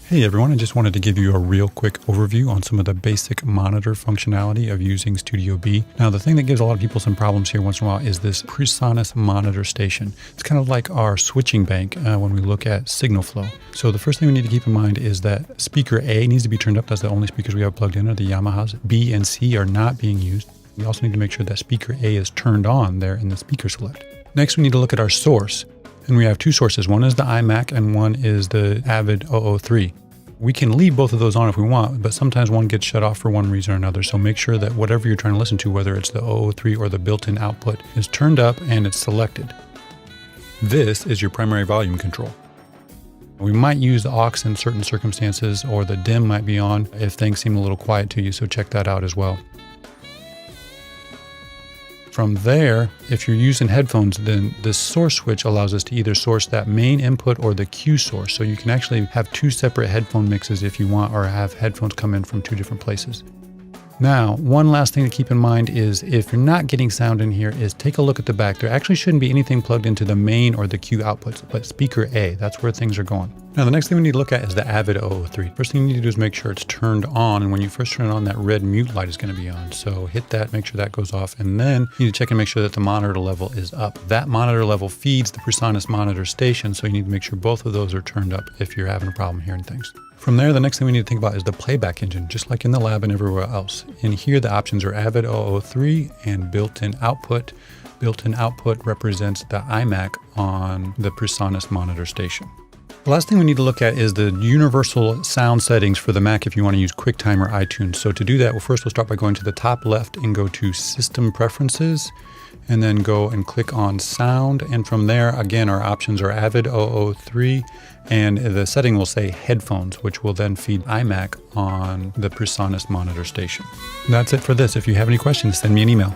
Hey everyone, I just wanted to give you a real quick overview on some of the basic monitor functionality of using Studio B. Now the thing that gives a lot of people some problems here once in a while is this Presonus Monitor Station. It's kind of like our switching bank when we look at signal flow. So the first thing we need to keep in mind is that speaker A needs to be turned up. That's the only speakers we have plugged in are the Yamahas. B and C are not being used. We also need to make sure that speaker A is turned on there in the speaker select. Next we need to look at our source. And we have two sources. One is the iMac and one is the Avid 003. We can leave both of those on if we want, but sometimes one gets shut off for one reason or another. So make sure that whatever you're trying to listen to, whether it's the 003 or the built-in output, is turned up and it's selected. This is your primary volume control. We might use the aux in certain circumstances, or the dim might be on if things seem a little quiet to you, so check that out as well. From there, if you're using headphones, then this source switch allows us to either source that main input or the cue source. So you can actually have two separate headphone mixes if you want, or have headphones come in from two different places. Now, one last thing to keep in mind is if you're not getting sound in here is take a look at the back. There actually shouldn't be anything plugged into the main or the cue outputs, but speaker A, that's where things are going. Now, the next thing we need to look at is the Avid 003. First thing you need to do is make sure it's turned on. And when you first turn it on, that red mute light is going to be on. So hit that, make sure that goes off. And then you need to check and make sure that the monitor level is up. That monitor level feeds the Presonus Monitor Station. So you need to make sure both of those are turned up if you're having a problem hearing things. From there, the next thing we need to think about is the Playback Engine, just like in the lab and everywhere else. In here, the options are Avid 003 and built-in output. Built-in output represents the iMac on the Presonus Monitor Station. The last thing we need to look at is the universal sound settings for the Mac if you want to use QuickTime or iTunes. So to do that, we'll start by going to the top left and go to System Preferences, and then go and click on Sound. And from there, again, our options are Avid 003, and the setting will say Headphones, which will then feed iMac on the Presonus Monitor Station. That's it for this. If you have any questions, send me an email.